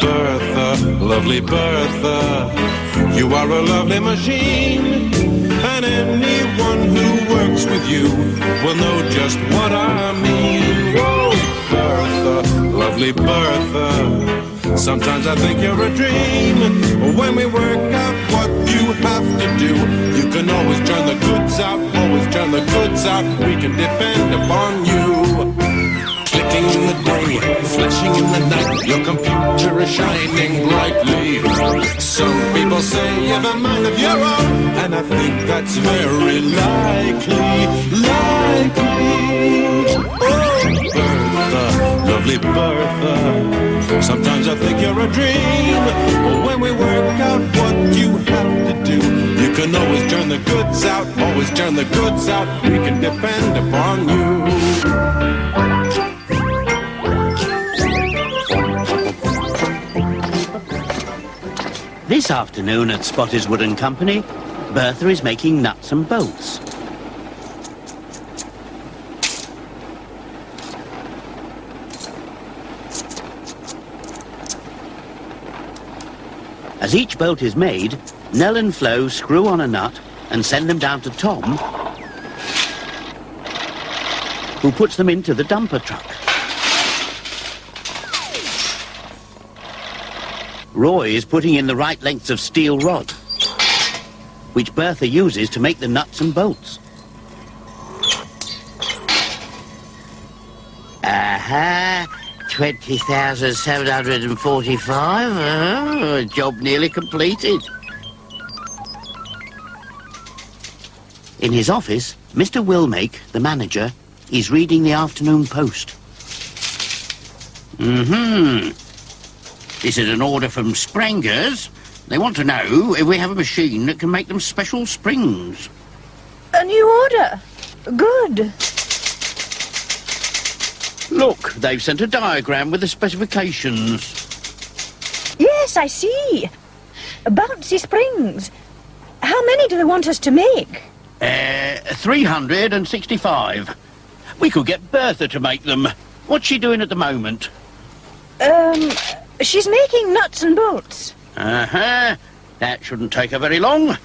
Bertha, lovely Bertha, you are a lovely machine, and anyone who works with you will know just what I mean. Whoa, Bertha, lovely Bertha, sometimes I think you're a dream. When we work out what you have to do, you can always turn the goods out, always turn the goods out. We can depend upon you. Clicking in the day, flashing in the night, your computer is shining brightly. Some people say you have a mind of your own, and I think that's very likely. Oh, Bertha, lovely Bertha, sometimes I think you're a dream. When we work out what you have to do, you can always turn the goods out, always turn the goods out. We can depend upon you. This afternoon at Spotty's Wood & Company, Bertha is making nuts and bolts. As each bolt is made, Nell and Flo screw on a nut and send them down to Tom, who puts them into the dumper truck. Roy is putting in the right lengths of steel rod, which Bertha uses to make the nuts and bolts. Aha! 20,745. Job nearly completed. In his office, Mr. Wilmake, the manager, is reading the afternoon post. This is an order from Sprengers. They want to know if we have a machine that can make them special springs. A new order? Good. Look, they've sent a diagram with the specifications. Yes, I see. Bouncy springs. How many do they want us to make? 365. We could get Bertha to make them. What's she doing at the moment? She's making nuts and bolts. That shouldn't take her very long.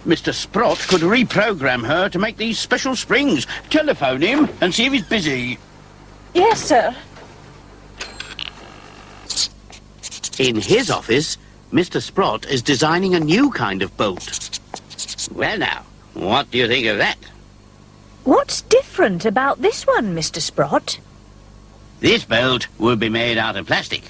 Mr. Sprott could reprogram her to make these special springs. Telephone him and see if he's busy. Yes, sir. In his office, Mr. Sprott is designing a new kind of bolt. Well now, what do you think of that? What's different about this one, Mr. Sprott? This bolt will be made out of plastic.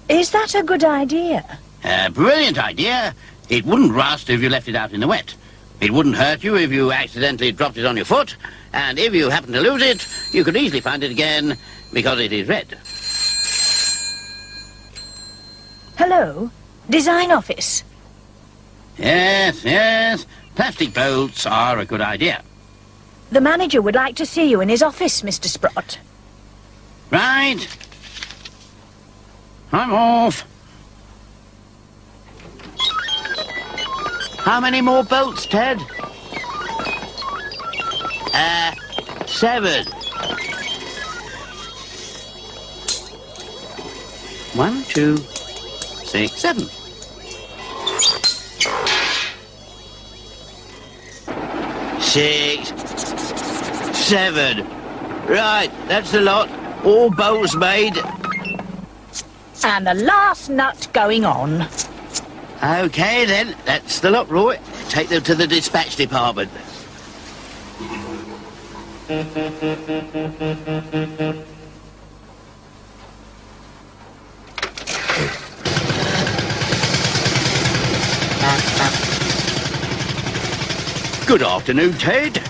Is that a good idea? A brilliant idea. It wouldn't rust if you left it out in the wet. It wouldn't hurt you if you accidentally dropped it on your foot. And if you happen to lose it, you could easily find it again because it is red. Hello? Design office. Yes. Plastic bolts are a good idea. The manager would like to see you in his office, Mr. Sprott. Right. I'm off. How many more bolts, Ted? 7. 1, 2, 6, 7. 6, 7. Right, that's the lot. All bolts made. And the last nut going on. Okay, then. That's the lot, Roy. Take them to the dispatch department. Good afternoon, Ted.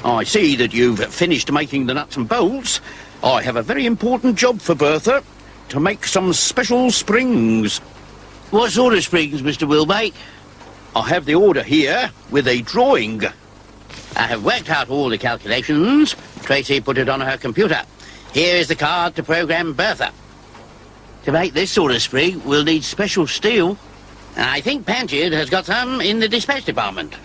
I see that you've finished making the nuts and bolts. I have a very important job for Bertha. To make some special springs. What sort of springs, Mr. Wilmake? I have the order here with a drawing. I have worked out all the calculations. Tracy put it on her computer. Here is the card to program Bertha. To make this sort of spring, we'll need special steel. I think Panchard has got some in the dispatch department.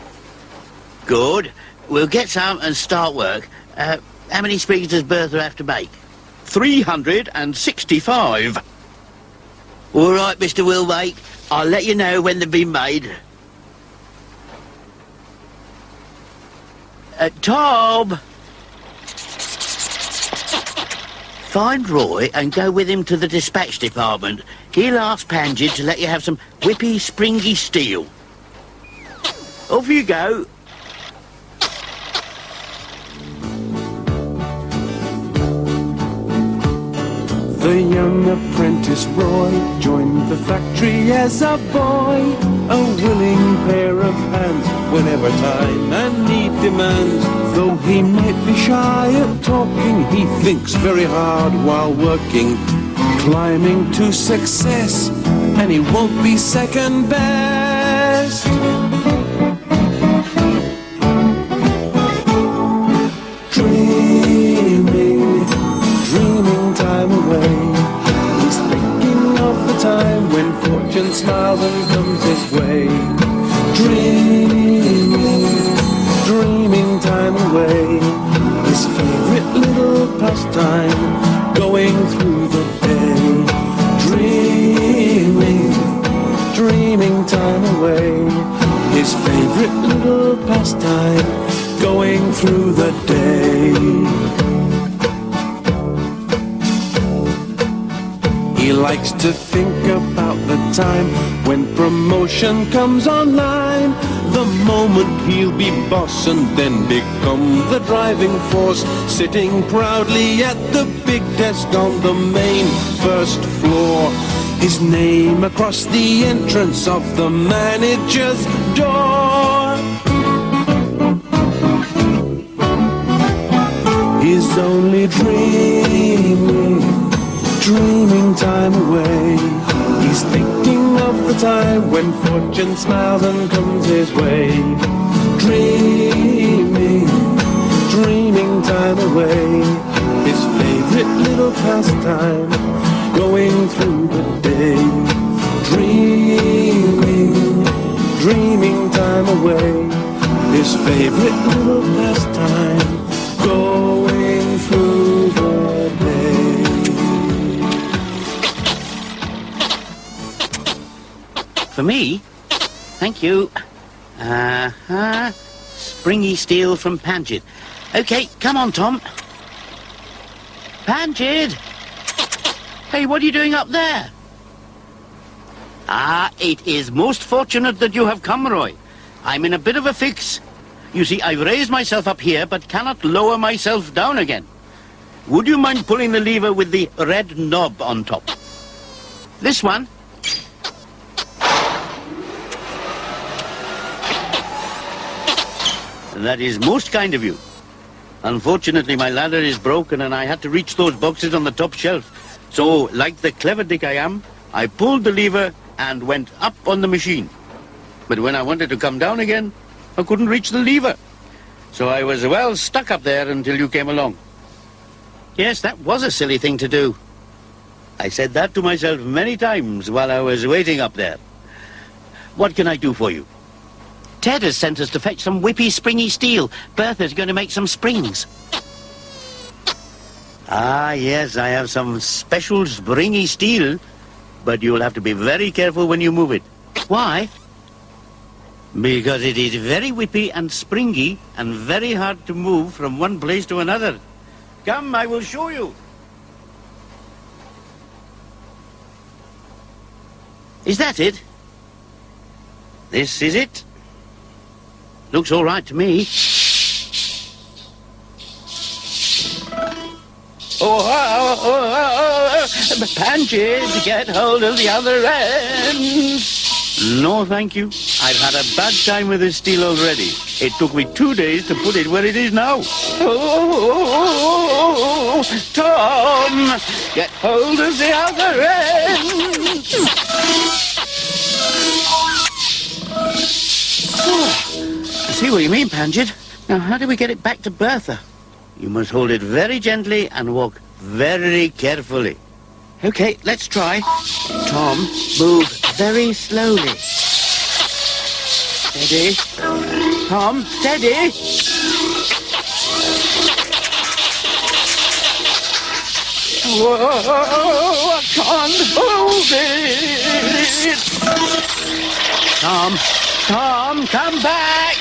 Good. We'll get some and start work. How many springs does Bertha have to make? 365. All right, Mr. Willmate. I'll let you know when they've been made. Tom! Find Roy and go with him to the dispatch department. He'll ask Panjid to let you have some whippy, springy steel. Off you go. The young apprentice Roy joined the factory as a boy, a willing pair of hands whenever time and need demands. Though he might be shy at talking, he thinks very hard while working, climbing to success, and he won't be second best. Dreaming time away. He's thinking of the time when fortune smiles and comes his way. Dreaming time away. His favorite little pastime, going through the day. Dreaming time away. His favorite little pastime, going through the day. He likes to think about the time when promotion comes online, the moment he'll be boss and then become the driving force, sitting proudly at the big desk on the main first floor, his name across the entrance of the manager's door. He's only dreaming time away. He's thinking of the time when fortune smiles and comes his way. Dreaming time away. His favorite little pastime, going through the day. Dreaming time away. His favorite little pastime, going through the day. For me? Thank you. Springy steel from Panjid. Okay, come on, Tom. Panjid! Hey, what are you doing up there? It is most fortunate that you have come, Roy. I'm in a bit of a fix. You see, I've raised myself up here, but cannot lower myself down again. Would you mind pulling the lever with the red knob on top? This one? That is most kind of you. Unfortunately, my ladder is broken and I had to reach those boxes on the top shelf. So, like the clever dick I am, I pulled the lever and went up on the machine. But when I wanted to come down again, I couldn't reach the lever. So I was well stuck up there until you came along. Yes, that was a silly thing to do. I said that to myself many times while I was waiting up there. What can I do for you? Ted has sent us to fetch some whippy, springy steel. Bertha's going to make some springs. Yes, I have some special springy steel, but you'll have to be very careful when you move it. Why? Because it is very whippy and springy and very hard to move from one place to another. Come, I will show you. Is that it? This is it. Looks all right to me. Panjid, get hold of the other end. No, thank you. I've had a bad time with this steel already. It took me 2 days to put it where it is now. Tom, get hold of the other end. I see what you mean, Panjid. Now, how do we get it back to Bertha? You must hold it very gently and walk very carefully. Okay, let's try. Tom, move very slowly. Steady. Tom, steady. Whoa, I can't hold it. Tom, come back.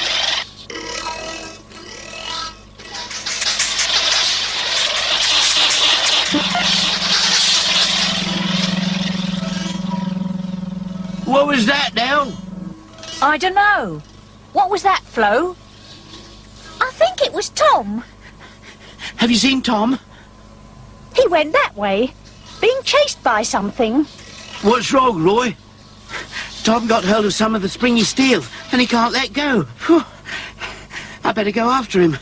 What was that now? I don't know. What was that, Flo? I think it was Tom. Have you seen Tom? He went that way, being chased by something. What's wrong, Roy? Tom got hold of some of the springy steel, and he can't let go. Whew. I better go after him.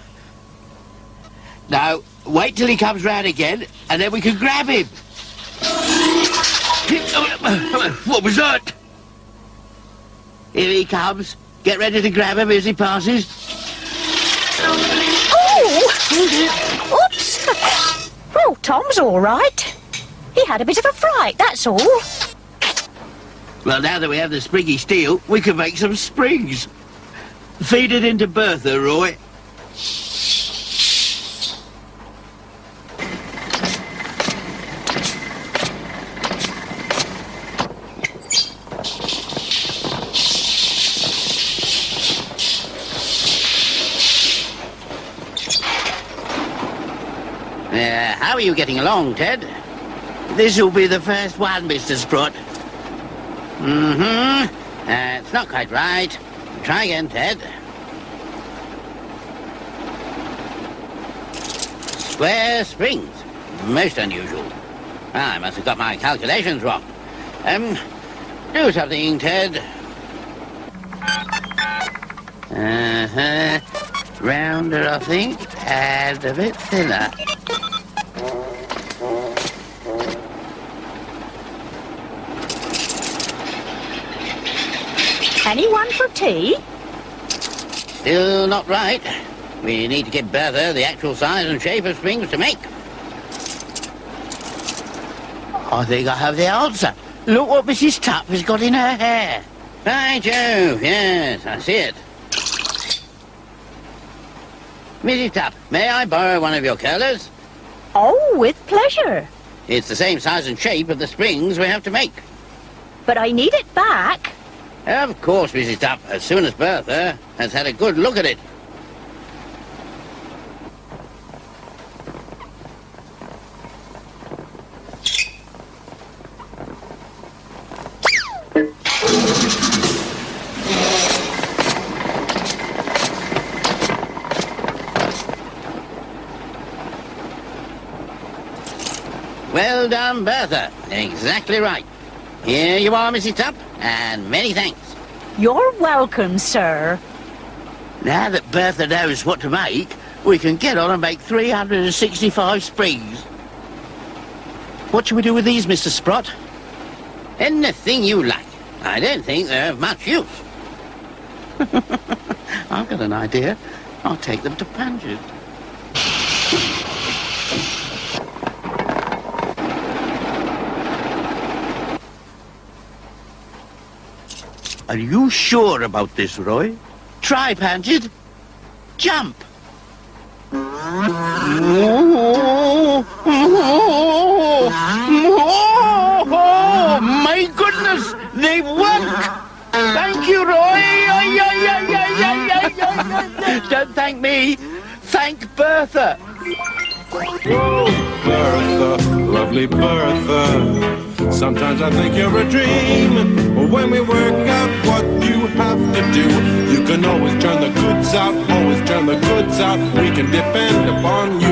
Now, wait till he comes round again, and then we can grab him. What was that? Here he comes. Get ready to grab him as he passes. Oh! Oops! Well, Tom's all right. He had a bit of a fright, that's all. Well, now that we have the springy steel, we can make some springs. Feed it into Bertha, Roy. How are you getting along, Ted? This'll be the first one, Mr. Sprott. It's not quite right. Try again, Ted. Square springs. Most unusual. I must have got my calculations wrong. Do something, Ted. Rounder, I think, and a bit thinner. Anyone for tea? Still not right. We need to give Bertha the actual size and shape of springs to make. I think I have the answer. Look what Mrs. Tupp has got in her hair. Right, Joe. Yes, I see it. Mrs. Tupp, may I borrow one of your curlers? Oh, with pleasure. It's the same size and shape of the springs we have to make. But I need it back. Of course, Mrs. Tupp, as soon as Bertha has had a good look at it. Well done, Bertha. Exactly right. Here you are, Mrs. Tupp, and many thanks. You're welcome, sir. Now that Bertha knows what to make, we can get on and make 365 springs. What shall we do with these, Mr. Sprott? Anything you like. I don't think they're of much use. I've got an idea. I'll take them to Panjard. Are you sure about this, Roy? Try, Panjard. Jump. Oh, my goodness, they work. Thank you, Roy. Don't thank me. Thank Bertha. Oh, Bertha, lovely Bertha. Sometimes I think you're a dream. But when we work out what you have to do, you can always turn the goods out, always turn the goods out. We can depend upon you.